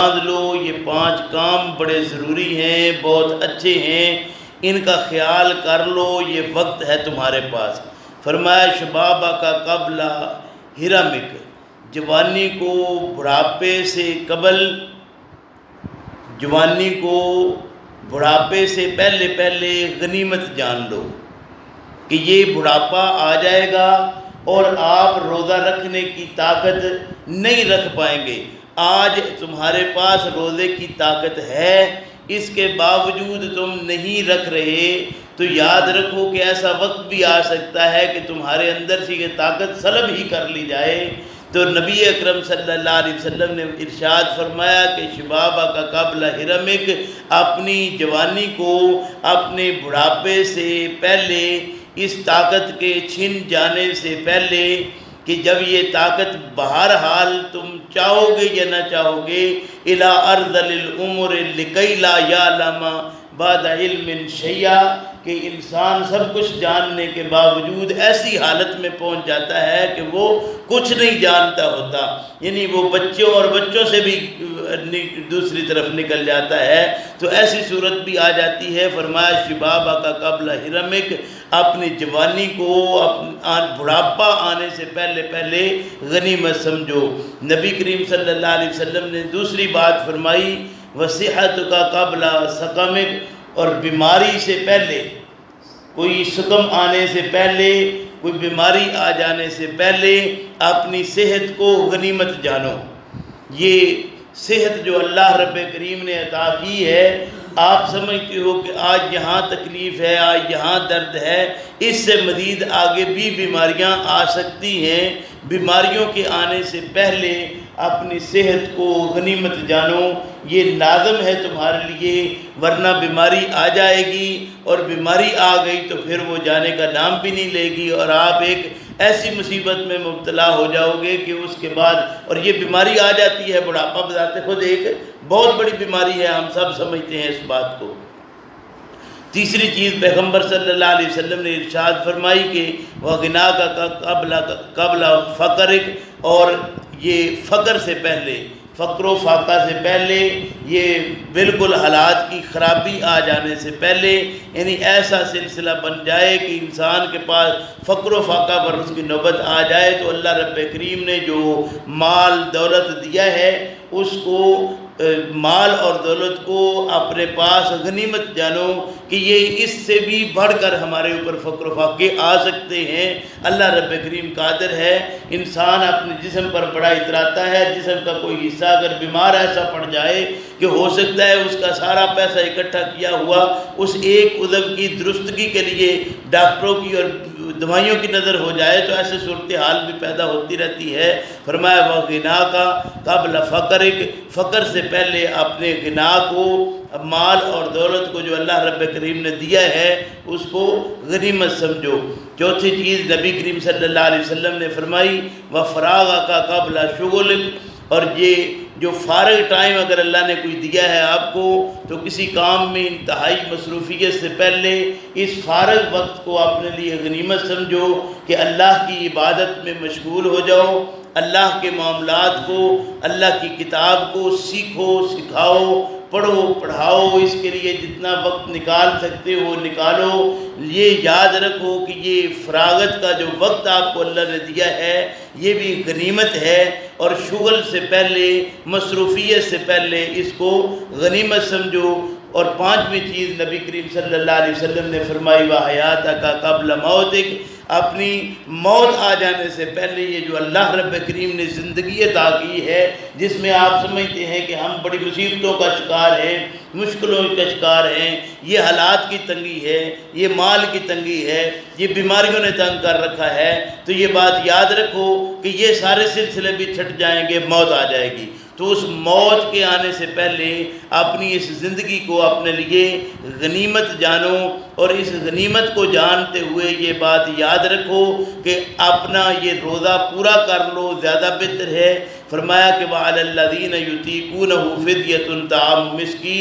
باندھ لو، یہ 5 کام بڑے ضروری ہیں، بہت اچھے ہیں، ان کا خیال کر لو، یہ وقت ہے تمہارے پاس۔ فرمایا شبابہ کا قبل ہرمک، جوانی کو بڑھاپے سے قبل، جوانی کو بڑھاپے سے پہلے پہلے غنیمت جان لو کہ یہ بڑھاپا آ جائے گا اور آپ روزہ رکھنے کی طاقت نہیں رکھ پائیں گے۔ آج تمہارے پاس روزے کی طاقت ہے، اس کے باوجود تم نہیں رکھ رہے، تو یاد رکھو کہ ایسا وقت بھی آ سکتا ہے کہ تمہارے اندر سے یہ طاقت سلب ہی کر لی جائے۔ تو نبی اکرم صلی اللہ علیہ وسلم نے ارشاد فرمایا کہ شبابہ کا قبل ہرمک، اپنی جوانی کو اپنے بڑھاپے سے پہلے، اس طاقت کے چھن جانے سے پہلے، کہ جب یہ طاقت بہرحال تم چاہو گے یا نہ چاہو گے، الی ارذل الامور لکی لا یعلم بعد علم شیئا، کہ انسان سب کچھ جاننے کے باوجود ایسی حالت میں پہنچ جاتا ہے کہ وہ کچھ نہیں جانتا ہوتا، یعنی وہ بچوں اور بچوں سے بھی دوسری طرف نکل جاتا ہے، تو ایسی صورت بھی آ جاتی ہے۔ فرمایا شبابہ کا قبل ہرمک، اپنی جوانی کو بڑھاپا آنے سے پہلے پہلے غنیمت سمجھو۔ نبی کریم صلی اللہ علیہ وسلم نے دوسری بات فرمائی، وصحت کا قبل سقمک، اور بیماری سے پہلے، کوئی سقم آنے سے پہلے، کوئی بیماری آ جانے سے پہلے اپنی صحت کو غنیمت جانو۔ یہ صحت جو اللہ رب کریم نے عطا کی ہے، آپ سمجھتے ہو کہ آج یہاں تکلیف ہے، آج یہاں درد ہے، اس سے مزید آگے بھی بیماریاں آ سکتی ہیں۔ بیماریوں کے آنے سے پہلے اپنی صحت کو غنیمت جانو، یہ لازم ہے تمہارے لیے، ورنہ بیماری آ جائے گی، اور بیماری آ گئی تو پھر وہ جانے کا نام بھی نہیں لے گی، اور آپ ایک ایسی مصیبت میں مبتلا ہو جاؤ گے کہ اس کے بعد، اور یہ بیماری آ جاتی ہے، بڑھاپا بذات خود ایک بہت بڑی بیماری ہے، ہم سب سمجھتے ہیں اس بات کو۔ تیسری چیز پیغمبر صلی اللہ علیہ وسلم نے ارشاد فرمائی کہ وَغِنَاكَ قبل فقرک، اور یہ فقر سے پہلے، فقر و فاقہ سے پہلے، یہ بالکل حالات کی خرابی آ جانے سے پہلے، یعنی ایسا سلسلہ بن جائے کہ انسان کے پاس فقر و فاقہ پر اس کی نوبت آ جائے، تو اللہ رب کریم نے جو مال دولت دیا ہے، اس کو، مال اور دولت کو اپنے پاس غنیمت جانو کہ یہ اس سے بھی بڑھ کر ہمارے اوپر فقر و فاقے آ سکتے ہیں۔ اللہ رب کریم قادر ہے، انسان اپنے جسم پر بڑا اتراتا ہے، جسم کا کوئی حصہ اگر بیمار ایسا پڑ جائے کہ ہو سکتا ہے اس کا سارا پیسہ اکٹھا کیا ہوا اس ایک عضو کی درستگی کے لیے ڈاکٹروں کی اور دوائیوں کی نظر ہو جائے، تو ایسے صورتحال بھی پیدا ہوتی رہتی ہے۔ فرمایا وَغِنَاكَ قبل فقرک، فقر سے پہلے اپنے غنا کو، مال اور دولت کو جو اللہ رب کریم نے دیا ہے، اس کو غنیمت سمجھو۔ چوتھی چیز نبی کریم صلی اللہ علیہ وسلم نے فرمائی وَفَرَاغَكَ قبل شُغُلِكَ، اور یہ جو فارغ ٹائم اگر اللہ نے کوئی دیا ہے آپ کو، تو کسی کام میں انتہائی مصروفیت سے پہلے اس فارغ وقت کو اپنے لیے غنیمت سمجھو کہ اللہ کی عبادت میں مشغول ہو جاؤ، اللہ کے معاملات کو، اللہ کی کتاب کو سیکھو، سکھاؤ، پڑھو، پڑھاؤ، اس کے لیے جتنا وقت نکال سکتے ہو نکالو۔ یہ یاد رکھو کہ یہ فراغت کا جو وقت آپ کو اللہ نے دیا ہے، یہ بھی غنیمت ہے، اور شغل سے پہلے، مصروفیت سے پہلے اس کو غنیمت سمجھو۔ اور پانچویں چیز نبی کریم صلی اللہ علیہ وسلم نے فرمائی وَحَيَاتَكَ قبل مَوْتِكَ، اپنی موت آ جانے سے پہلے یہ جو اللہ رب کریم نے زندگی عطا کی ہے، جس میں آپ سمجھتے ہیں کہ ہم بڑی مصیبتوں کا شکار ہیں، مشکلوں کا شکار ہیں، یہ حالات کی تنگی ہے، یہ مال کی تنگی ہے، یہ بیماریوں نے تنگ کر رکھا ہے، تو یہ بات یاد رکھو کہ یہ سارے سلسلے بھی چھٹ جائیں گے، موت آ جائے گی۔ تو اس موت کے آنے سے پہلے اپنی اس زندگی کو اپنے لیے غنیمت جانو، اور اس غنیمت کو جانتے ہوئے یہ بات یاد رکھو کہ اپنا یہ روزہ پورا کر لو، زیادہ بہتر ہے۔ فرمایا کہ وَعَلَى الَّذِينَ يُطِيقُونَهُ فِدْيَةٌ طَعَامُ مِسْكِين،